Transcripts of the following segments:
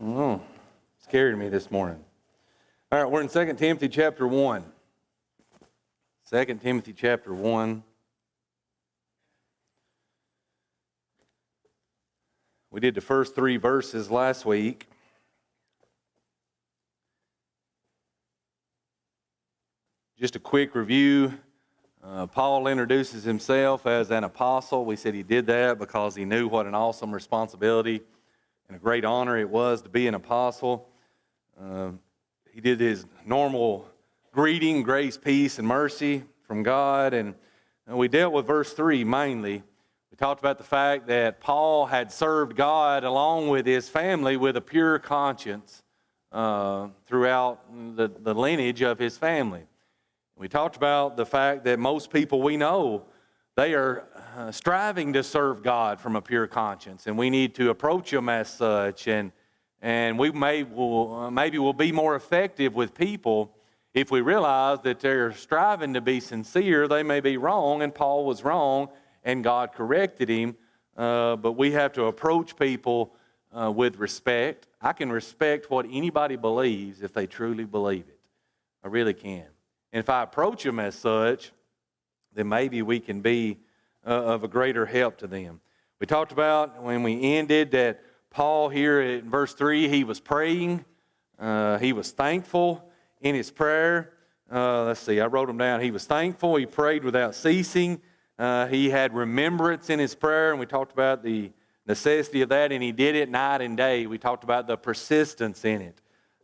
Oh, scared me this morning. All right, we're in 2 Timothy chapter 1. 2 Timothy chapter 1. We did the first 3 verses last week. Just a quick review. Paul introduces himself as an apostle. We said he did that because he knew what an awesome responsibility and a great honor it was to be an apostle. He did his normal greeting, grace, peace, and mercy from God. And we dealt with verse 3 mainly. We talked about the fact that Paul had served God along with his family with a pure conscience throughout the lineage of his family. We talked about the fact that most people we know, they are striving to serve God from a pure conscience, and we need to approach them as such. And we maybe will be more effective with people if we realize that they're striving to be sincere. They may be wrong, and Paul was wrong, and God corrected him. But we have to approach people with respect. I can respect what anybody believes if they truly believe it. I really can. And if I approach them as such, then maybe we can be of a greater help to them. We talked about when we ended that Paul here in verse 3, he was praying. He was thankful in his prayer. Let's see, I wrote them down. He was thankful. He prayed without ceasing. He had remembrance in his prayer, and we talked about the necessity of that, and he did it night and day. We talked about the persistence in it.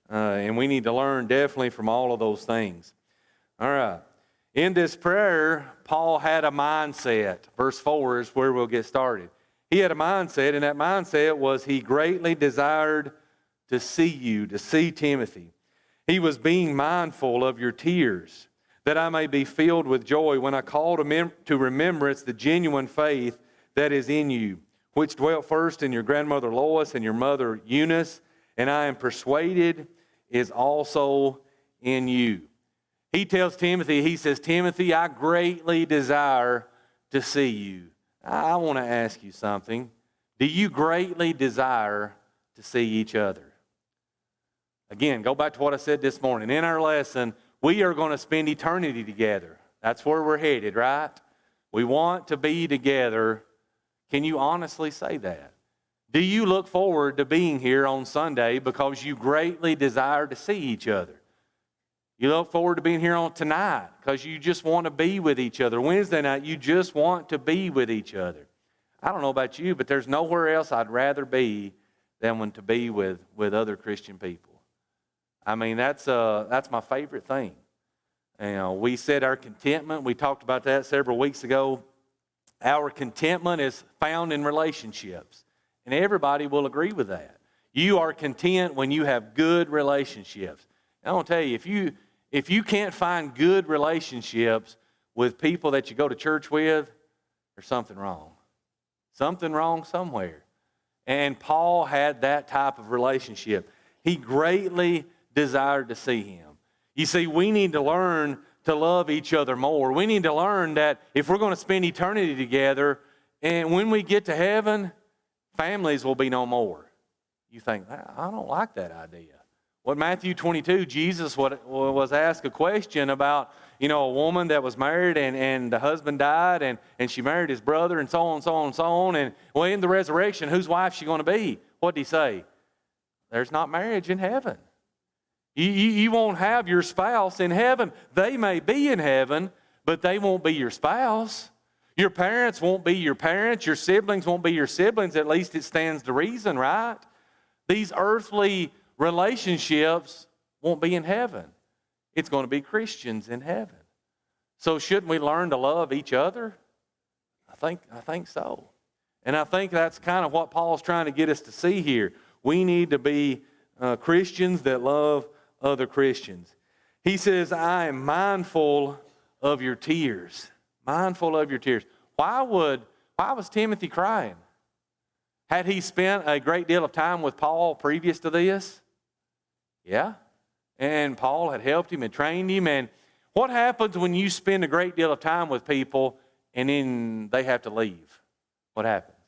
And we need to learn definitely from all of those things. All right. In this prayer, Paul had a mindset. Verse 4 is where we'll get started. He had a mindset, and that mindset was he greatly desired to see you, to see Timothy. He was being mindful of your tears, that I may be filled with joy when I call to remembrance the genuine faith that is in you, which dwelt first in your grandmother Lois and your mother Eunice, and I am persuaded is also in you. He tells Timothy, he says, Timothy, I greatly desire to see you. I want to ask you something. Do you greatly desire to see each other? Again, go back to what I said this morning. In our lesson, we are going to spend eternity together. That's where we're headed, right? We want to be together. Can you honestly say that? Do you look forward to being here on Sunday because you greatly desire to see each other? You look forward to being here on tonight because you just want to be with each other. Wednesday night, you just want to be with each other. I don't know about you, but there's nowhere else I'd rather be than to be with other Christian people. I mean, that's my favorite thing. We said our contentment. We talked about that several weeks ago. Our contentment is found in relationships, and everybody will agree with that. You are content when you have good relationships. I want to tell you, if you can't find good relationships with people that you go to church with, there's something wrong. Something wrong somewhere. And Paul had that type of relationship. He greatly desired to see him. You see, we need to learn to love each other more. We need to learn that if we're going to spend eternity together, and when we get to heaven, families will be no more. You think, I don't like that idea. Well, Matthew 22, Jesus was asked a question about, a woman that was married and the husband died and she married his brother and so on and so on and so on. And well, in the resurrection, whose wife is she going to be? What did he say? There's not marriage in heaven. You won't have your spouse in heaven. They may be in heaven, but they won't be your spouse. Your parents won't be your parents. Your siblings won't be your siblings. At least it stands to reason, right? These earthly relationships won't be in heaven. It's going to be Christians in heaven. So shouldn't we learn to love each other? I think so. And I think that's kind of what Paul's trying to get us to see here. We need to be Christians that love other Christians. He says, I am mindful of your tears. Mindful of your tears. Why was Timothy crying? Had he spent a great deal of time with Paul previous to this? Yeah. And Paul had helped him and trained him. And what happens when you spend a great deal of time with people and then they have to leave? What happens?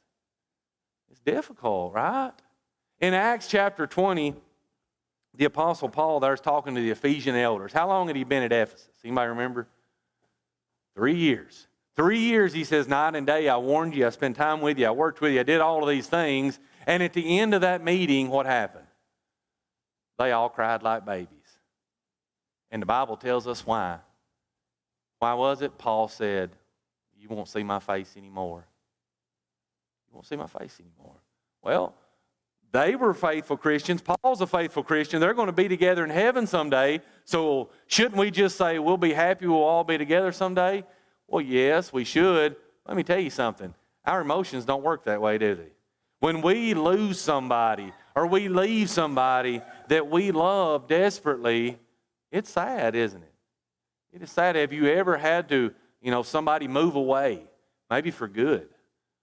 It's difficult, right? In Acts chapter 20, the Apostle Paul there is talking to the Ephesian elders. How long had he been at Ephesus? Anybody remember? 3 years. 3 years, he says, night and day, I warned you, I spent time with you, I worked with you, I did all of these things. And at the end of that meeting, what happened? They all cried like babies. And the Bible tells us why. Why was it? Paul said, you won't see my face anymore. You won't see my face anymore. Well, they were faithful Christians. Paul's a faithful Christian. They're going to be together in heaven someday. So shouldn't we just say, we'll be happy, we'll all be together someday? Well, yes, we should. Let me tell you something. Our emotions don't work that way, do they? When we lose somebody or we leave somebody that we love desperately, it's sad, isn't it? It is sad. Have you ever had to, somebody move away, maybe for good?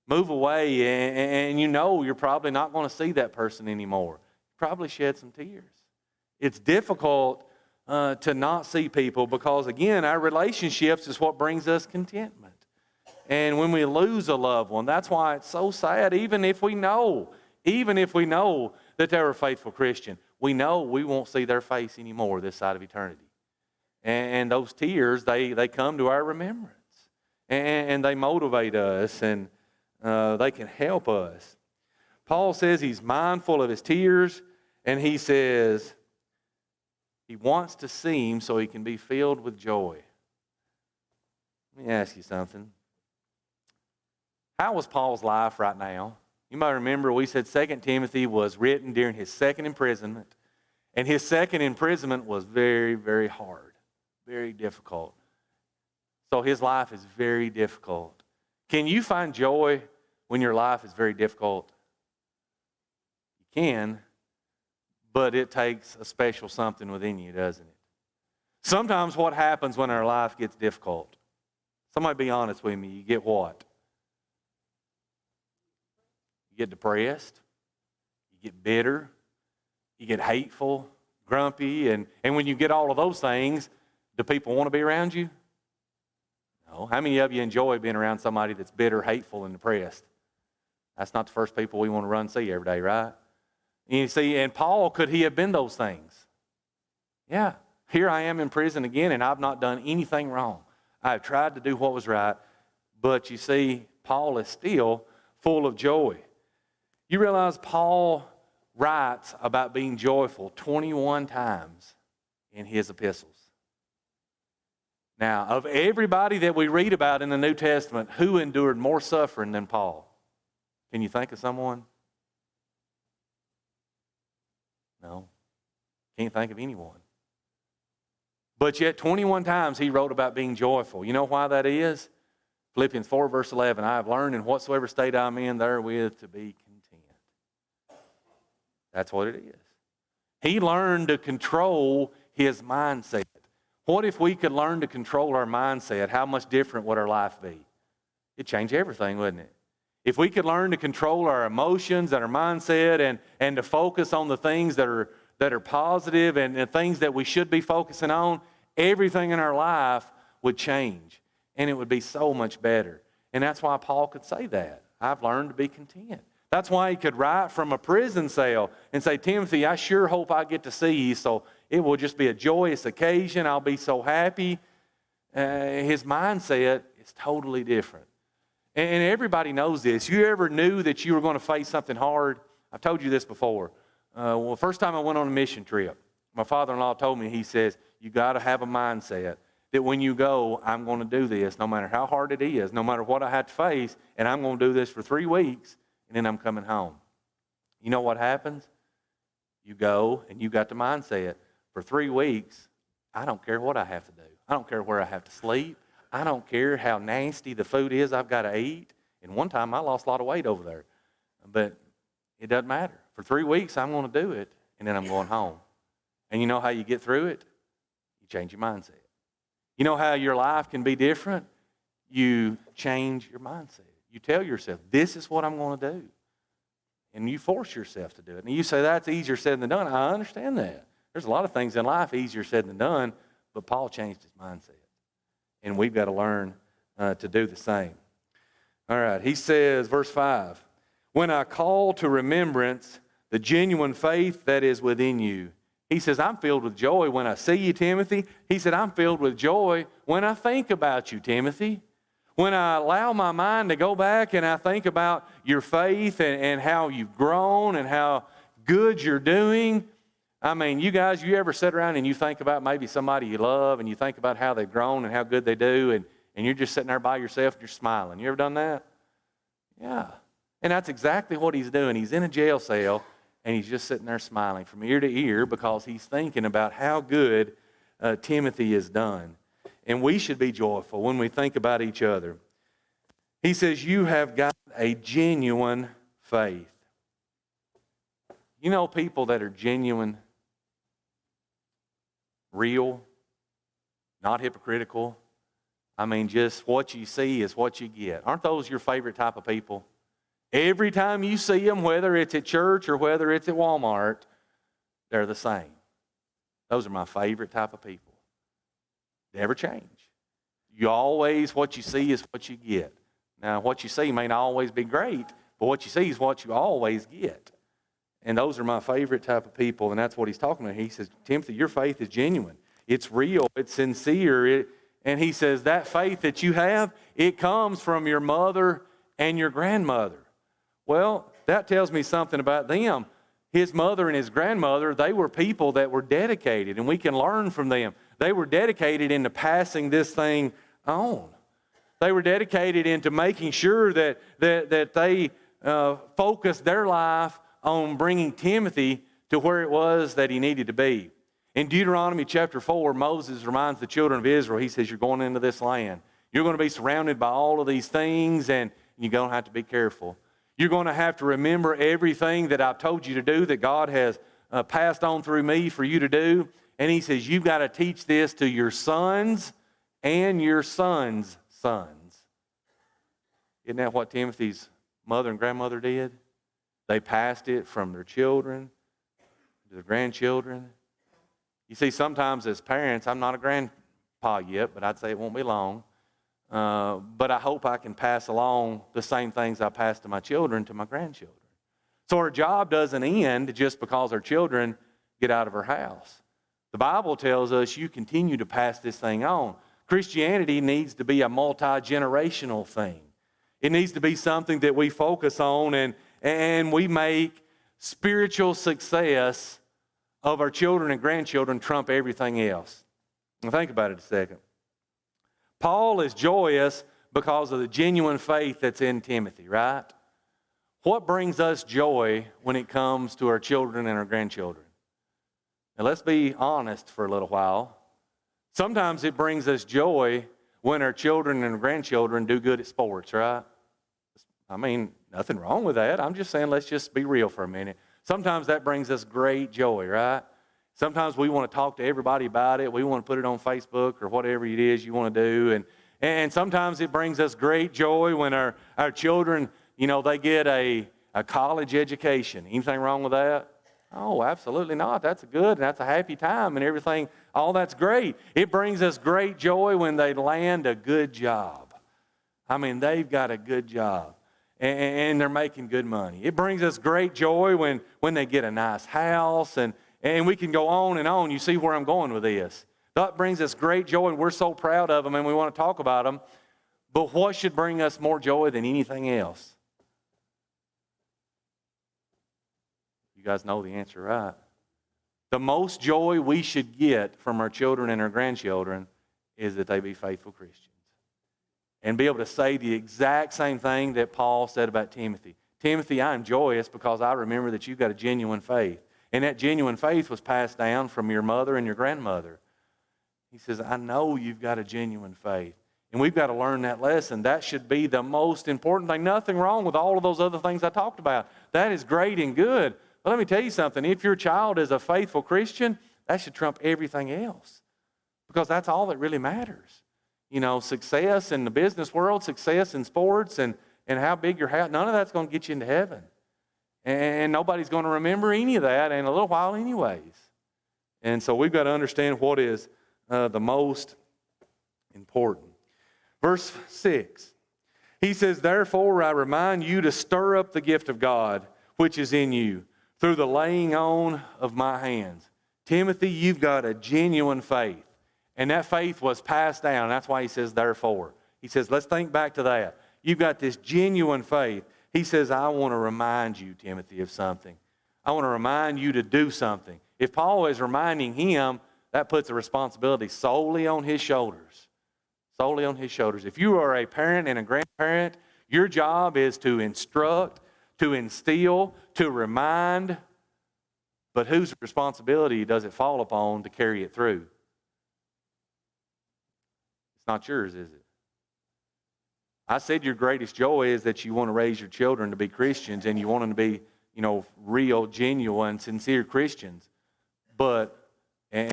Move away and you're probably not going to see that person anymore. Probably shed some tears. It's difficult to not see people because, again, our relationships is what brings us contentment. And when we lose a loved one, that's why it's so sad. Even if we know that they're a faithful Christian, we know we won't see their face anymore this side of eternity. And those tears, they come to our remembrance. And they motivate us and they can help us. Paul says he's mindful of his tears, and he says he wants to see him so he can be filled with joy. Let me ask you something. How was Paul's life right now? You might remember we said 2 Timothy was written during his second imprisonment, and his second imprisonment was very, very hard, very difficult. So his life is very difficult. Can you find joy when your life is very difficult? You can, but it takes a special something within you, doesn't it? Sometimes what happens when our life gets difficult? Somebody be honest with me. You get what? You get depressed. You get bitter. You get hateful, grumpy. And when you get all of those things, do people want to be around you? No. How many of you enjoy being around somebody that's bitter, hateful, and depressed? That's not the first people we want to run and see every day, right? And you see, and Paul, could he have been those things? Yeah. Here I am in prison again, and I've not done anything wrong. I've tried to do what was right, but you see, Paul is still full of joy. You realize Paul writes about being joyful 21 times in his epistles. Now, of everybody that we read about in the New Testament, who endured more suffering than Paul? Can you think of someone? No. Can't think of anyone. But yet 21 times he wrote about being joyful. You know why that is? Philippians 4 verse 11, I have learned in whatsoever state I'm in therewith to be content. That's what it is. He learned to control his mindset. What if we could learn to control our mindset? How much different would our life be? It'd change everything, wouldn't it? If we could learn to control our emotions and our mindset and to focus on the things that are positive and the things that we should be focusing on, everything in our life would change. And it would be so much better. And that's why Paul could say that. I've learned to be content. That's why he could write from a prison cell and say, Timothy, I sure hope I get to see you, so it will just be a joyous occasion. I'll be so happy. His mindset is totally different. And everybody knows this. You ever knew that you were going to face something hard? I've told you this before. Well, first time I went on a mission trip, my father-in-law told me, he says, you got to have a mindset that when you go, I'm going to do this no matter how hard it is, no matter what I have to face, and I'm going to do this for 3 weeks, and then I'm coming home. You know what happens? You go, and you got the mindset. For 3 weeks, I don't care what I have to do. I don't care where I have to sleep. I don't care how nasty the food is I've got to eat. And one time I lost a lot of weight over there. But it doesn't matter. For 3 weeks, I'm going to do it, and then I'm going home. And you know how you get through it? You change your mindset. You know how your life can be different? You change your mindset. You tell yourself, this is what I'm going to do. And you force yourself to do it. And you say, that's easier said than done. I understand that. There's a lot of things in life easier said than done, but Paul changed his mindset. And we've got to learn to do the same. All right, he says, verse 5, when I call to remembrance the genuine faith that is within you. He says, I'm filled with joy when I see you, Timothy. He said, I'm filled with joy when I think about you, Timothy. When I allow my mind to go back and I think about your faith and how you've grown and how good you're doing. I mean, you guys, you ever sit around and you think about maybe somebody you love and you think about how they've grown and how good they do and you're just sitting there by yourself and you're smiling. You ever done that? Yeah. And that's exactly what he's doing. He's in a jail cell and he's just sitting there smiling from ear to ear because he's thinking about how good Timothy has done. And we should be joyful when we think about each other. He says, you have got a genuine faith. You know people that are genuine, real, not hypocritical. I mean, just what you see is what you get. Aren't those your favorite type of people? Every time you see them, whether it's at church or whether it's at Walmart, they're the same. Those are my favorite type of people. Never change. You always, what you see is what you get. Now, what you see may not always be great, but what you see is what you always get. And those are my favorite type of people, and that's what he's talking about. He says, Timothy, your faith is genuine. It's real. It's sincere. And he says that faith that you have, it comes from your mother and your grandmother. Well, that tells me something about them. His mother and his grandmother, they were people that were dedicated, and we can learn from them. They were dedicated into passing this thing on. They were dedicated into making sure that they focused their life on bringing Timothy to where it was that he needed to be. In Deuteronomy chapter 4, Moses reminds the children of Israel, he says, you're going into this land. You're going to be surrounded by all of these things, and you're going to have to be careful. You're going to have to remember everything that I've told you to do, that God has passed on through me for you to do. And he says, you've got to teach this to your sons and your sons' sons. Isn't that what Timothy's mother and grandmother did? They passed it from their children to their grandchildren. You see, sometimes as parents, I'm not a grandpa yet, but I'd say it won't be long. But I hope I can pass along the same things I pass to my children to my grandchildren. So our job doesn't end just because our children get out of our house. The Bible tells us you continue to pass this thing on. Christianity needs to be a multi-generational thing. It needs to be something that we focus on and we make spiritual success of our children and grandchildren trump everything else. Now think about it a second. Paul is joyous because of the genuine faith that's in Timothy, right? What brings us joy when it comes to our children and our grandchildren? Now let's be honest for a little while. Sometimes it brings us joy when our children and grandchildren do good at sports, right? I mean, nothing wrong with that. I'm just saying let's just be real for a minute. Sometimes that brings us great joy, right? Sometimes we want to talk to everybody about it. We want to put it on Facebook or whatever it is you want to do. And sometimes it brings us great joy when our children, you know, they get a college education. Anything wrong with that? Oh, absolutely not. That's good and that's a happy time and everything. All that's great. It brings us great joy when they land a good job. I mean, they've got a good job and they're making good money. It brings us great joy when they get a nice house and we can go on and on. You see where I'm going with this. That brings us great joy and we're so proud of them and we want to talk about them. But what should bring us more joy than anything else? You guys know the answer, right? The most joy we should get from our children and our grandchildren is that they be faithful Christians. And be able to say the exact same thing that Paul said about Timothy. Timothy, I am joyous because I remember that you've got a genuine faith. And that genuine faith was passed down from your mother and your grandmother. He says, I know you've got a genuine faith. And we've got to learn that lesson. That should be the most important thing. Nothing wrong with all of those other things I talked about. That is great and good. But let me tell you something. If your child is a faithful Christian, that should trump everything else. Because that's all that really matters. You know, success in the business world, success in sports, and how big your house, none of that's going to get you into heaven. And nobody's going to remember any of that in a little while anyways. And so we've got to understand what is the most important. Verse 6, he says, therefore I remind you to stir up the gift of God which is in you through the laying on of my hands. Timothy, you've got a genuine faith. And that faith was passed down. That's why he says, therefore. He says, let's think back to that. You've got this genuine faith. He says, I want to remind you, Timothy, of something. I want to remind you to do something. If Paul is reminding him, that puts a responsibility solely on his shoulders. Solely on his shoulders. If you are a parent and a grandparent, your job is to instruct, to instill, to remind. But whose responsibility does it fall upon to carry it through? It's not yours, is it? I said your greatest joy is that you want to raise your children to be Christians and you want them to be, real, genuine, sincere Christians. But and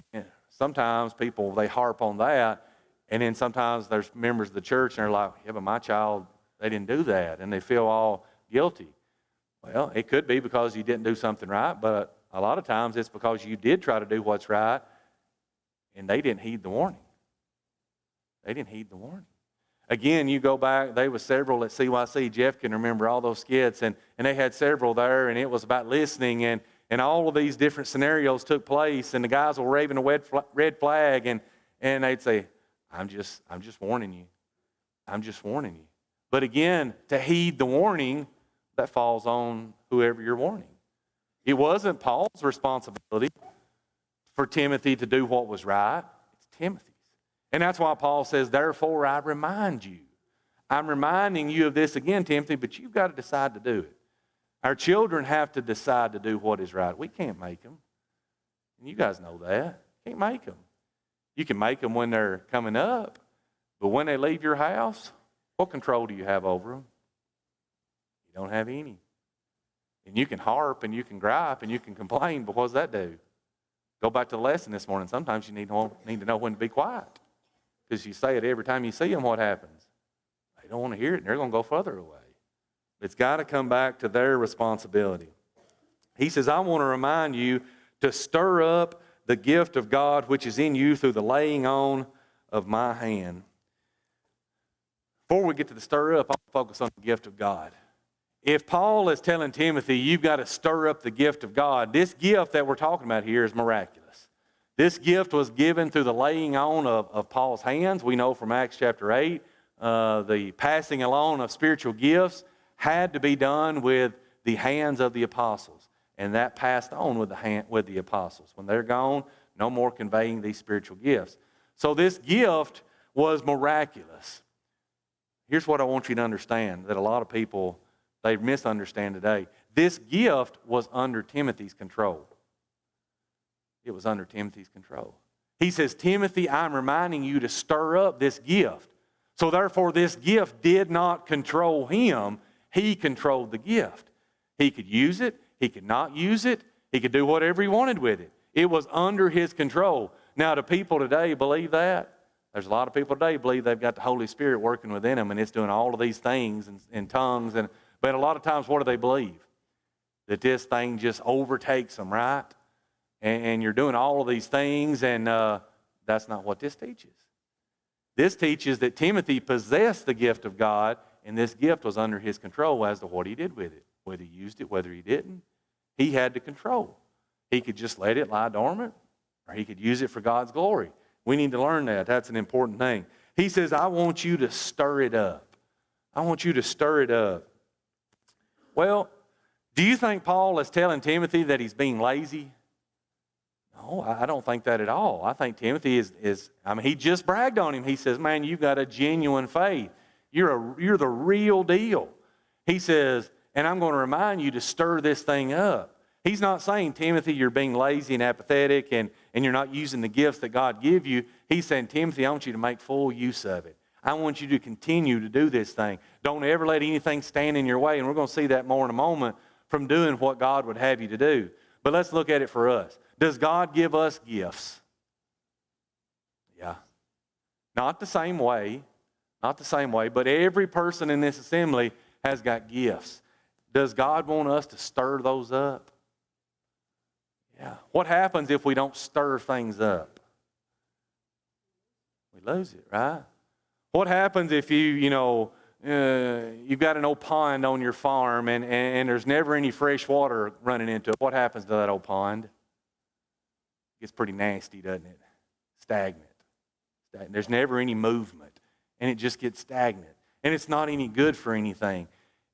sometimes people, they harp on that, and then sometimes there's members of the church and they're like, yeah, but my child, they didn't do that, and they feel all guilty. Well, it could be because you didn't do something right, but a lot of times it's because you did try to do what's right, and they didn't heed the warning. They didn't heed the warning. Again, you go back, there was several at CYC. Jeff can remember all those skits, and they had several there, and it was about listening, and all of these different scenarios took place, and the guys were waving a red flag, and they'd say, I'm just warning you. I'm just warning you. But again, to heed the warning, that falls on whoever you're warning. It wasn't Paul's responsibility for Timothy to do what was right. It's Timothy's. And that's why Paul says, therefore I remind you. I'm reminding you of this again, Timothy, but you've got to decide to do it. Our children have to decide to do what is right. We can't make them. And you guys know that. Can't make them. You can make them when they're coming up, but when they leave your house, what control do you have over them? You don't have any. And you can harp and you can gripe and you can complain, but what does that do? Go back to the lesson this morning. Sometimes you need to know when to be quiet. Because you say it every time you see them, what happens? They don't want to hear it, and they're going to go further away. It's got to come back to their responsibility. He says, I want to remind you to stir up the gift of God which is in you through the laying on of my hand. Before we get to the stir up, I'll focus on the gift of God. If Paul is telling Timothy, you've got to stir up the gift of God, this gift that we're talking about here is miraculous. This gift was given through the laying on of Paul's hands. We know from Acts chapter 8, the passing along of spiritual gifts had to be done with the hands of the apostles. And that passed on with the apostles. When they're gone, no more conveying these spiritual gifts. So this gift was miraculous. Here's what I want you to understand that a lot of people, they misunderstand today. This gift was under Timothy's control. It was under Timothy's control. He says, Timothy, I'm reminding you to stir up this gift. So therefore, this gift did not control him. He controlled the gift. He could use it. He could not use it. He could do whatever he wanted with it. It was under his control. Now, do people today believe that? There's a lot of people today believe they've got the Holy Spirit working within them and it's doing all of these things in tongues. But a lot of times, what do they believe? That this thing just overtakes them, right? And you're doing all of these things, and that's not what this teaches. This teaches that Timothy possessed the gift of God, and this gift was under his control as to what he did with it. Whether he used it, whether he didn't, he had to control. He could just let it lie dormant, or he could use it for God's glory. We need to learn that. That's an important thing. He says, I want you to stir it up. I want you to stir it up. Well, do you think Paul is telling Timothy that he's being lazy? No, I don't think that at all. I think Timothy he just bragged on him. He says, man, you've got a genuine faith. You're the real deal. He says, and I'm going to remind you to stir this thing up. He's not saying, Timothy, you're being lazy and apathetic and you're not using the gifts that God give you. He's saying, Timothy, I want you to make full use of it. I want you to continue to do this thing. Don't ever let anything stand in your way. And we're going to see that more in a moment from doing what God would have you to do. But let's look at it for us. Does God give us gifts? Yeah. Not the same way, but every person in this assembly has got gifts. Does God want us to stir those up? Yeah. What happens if we don't stir things up? We lose it, right? What happens if you you've got an old pond on your farm and there's never any fresh water running into it. What happens to that old pond? It gets pretty nasty, doesn't it? Stagnant. There's never any movement, and it just gets stagnant. And it's not any good for anything.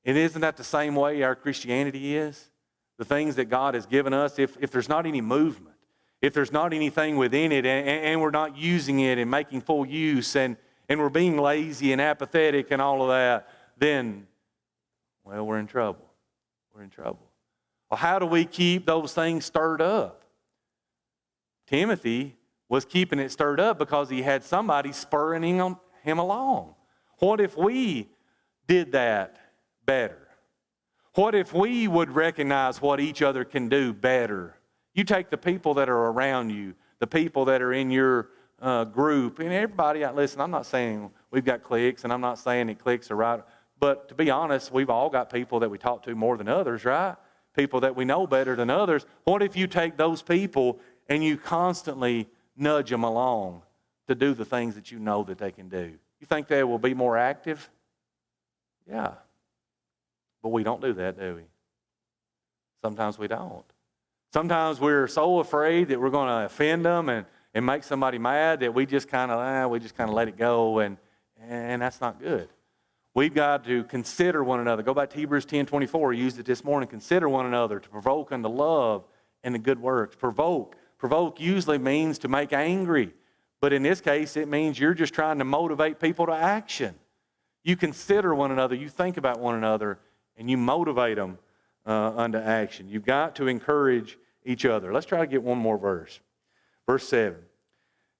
And isn't that the same way our Christianity is? The things that God has given us, if there's not any movement, if there's not anything within it, and we're not using it and making full use, and we're being lazy and apathetic and all of that, then, well, we're in trouble. We're in trouble. Well, how do we keep those things stirred up? Timothy was keeping it stirred up because he had somebody spurring him along. What if we did that better? What if we would recognize what each other can do better? You take the people that are around you, the people that are in your group, and everybody, listen, I'm not saying we've got cliques, and I'm not saying that cliques are right, but to be honest, we've all got people that we talk to more than others, right? People that we know better than others. What if you take those people and you constantly nudge them along to do the things that you know that they can do? You think they will be more active? Yeah. But we don't do that, do we? Sometimes we don't. Sometimes we're so afraid that we're going to offend them and make somebody mad that we just kind of let it go, and that's not good. We've got to consider one another. Go back to Hebrews 10:24. We used it this morning. Consider one another to provoke unto love and the good works. Provoke. Provoke usually means to make angry. But in this case, it means you're just trying to motivate people to action. You consider one another. You think about one another, and you motivate them unto action. You've got to encourage each other. Let's try to get one more verse. Verse 7.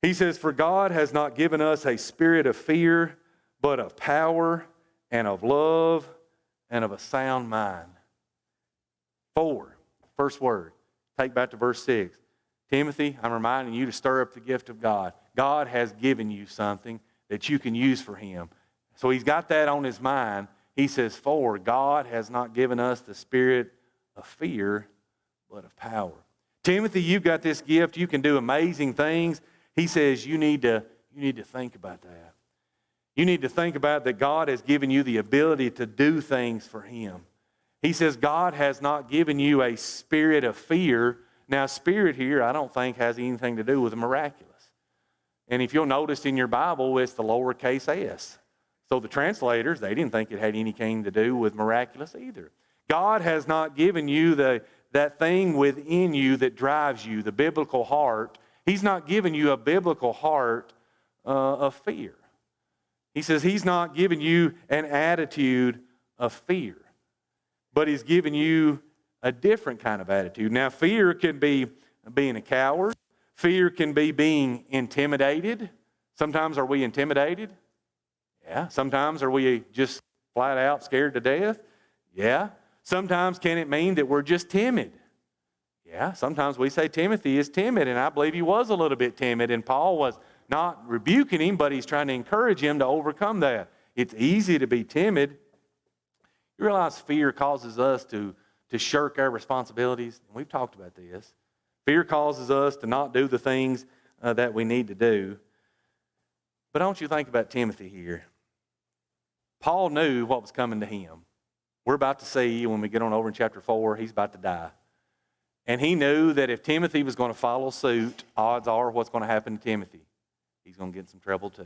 He says, "For God has not given us a spirit of fear, but of power and of love and of a sound mind." 4, first word. Take back to verse 6. Timothy, I'm reminding you to stir up the gift of God. God has given you something that you can use for Him. So He's got that on His mind. He says, "For God has not given us the spirit of fear, but of power." Timothy, you've got this gift. You can do amazing things. He says you need to think about that. You need to think about that God has given you the ability to do things for Him. He says God has not given you a spirit of fear. Now, spirit here, I don't think has anything to do with the miraculous. And if you'll notice in your Bible, it's the lowercase s. So the translators, they didn't think it had anything to do with miraculous either. God has not given you that thing within you that drives you, the biblical heart. He's not given you a biblical heart of fear. He says He's not given you an attitude of fear, but He's given you a different kind of attitude. Now, fear can be being a coward. Fear can be being intimidated. Sometimes are we intimidated? Yeah. Sometimes are we just flat out scared to death? Yeah. Sometimes can it mean that we're just timid? Yeah. Sometimes we say Timothy is timid, and I believe he was a little bit timid, and Paul was not rebuking him, but he's trying to encourage him to overcome that. It's easy to be timid. You realize fear causes us to shirk our responsibilities. And we've talked about this. Fear causes us to not do the things that we need to do. But don't you think about Timothy here. Paul knew what was coming to him. We're about to see, when we get on over in chapter 4, he's about to die. And he knew that if Timothy was going to follow suit, odds are what's going to happen to Timothy. He's going to get in some trouble too.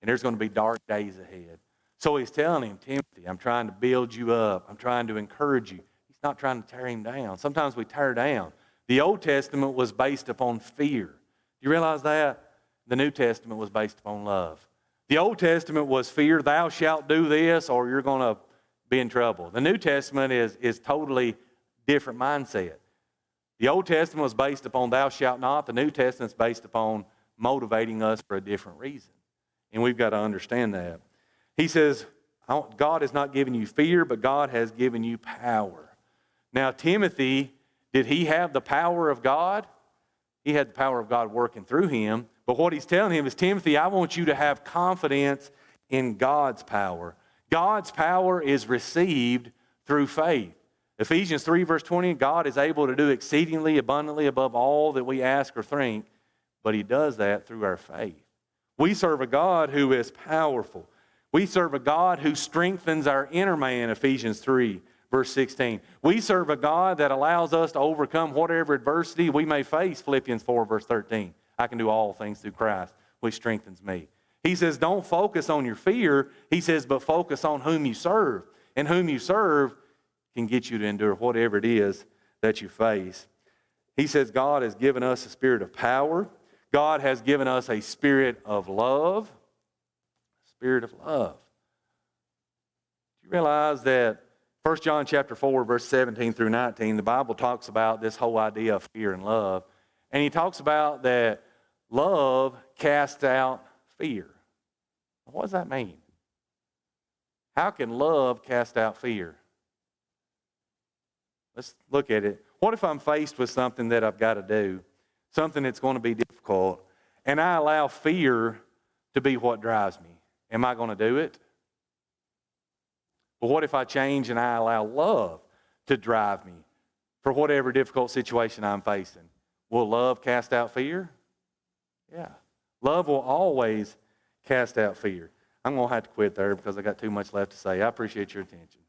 And there's going to be dark days ahead. So he's telling him, Timothy, I'm trying to build you up. I'm trying to encourage you. He's not trying to tear him down. Sometimes we tear down. The Old Testament was based upon fear. Do you realize that? The New Testament was based upon love. The Old Testament was fear, thou shalt do this or you're going to be in trouble. The New Testament is totally different mindset. The Old Testament was based upon thou shalt not. The New Testament is based upon motivating us for a different reason. And we've got to understand that. He says, God has not given you fear, but God has given you power. Now, Timothy, did he have the power of God? He had the power of God working through him. But what he's telling him is, Timothy, I want you to have confidence in God's power. God's power is received through faith. Ephesians 3, verse 20, God is able to do exceedingly abundantly above all that we ask or think, but He does that through our faith. We serve a God who is powerful. We serve a God who strengthens our inner man, Ephesians 3, verse 16. We serve a God that allows us to overcome whatever adversity we may face, Philippians 4, verse 13. I can do all things through Christ, which strengthens me. He says, don't focus on your fear. He says, but focus on whom you serve. And whom you serve can get you to endure whatever it is that you face. He says God has given us a spirit of power. God has given us a spirit of love. Spirit of love. Do you realize that 1 John chapter 4, verse 17 through 19, the Bible talks about this whole idea of fear and love. And he talks about that love casts out fear. What does that mean? How can love cast out fear? Let's look at it. What if I'm faced with something that I've got to do, something that's going to be difficult, and I allow fear to be what drives me? Am I going to do it? But what if I change and I allow love to drive me for whatever difficult situation I'm facing? Will love cast out fear? Yeah. Love will always cast out fear. I'm going to have to quit there because I got too much left to say. I appreciate your attention.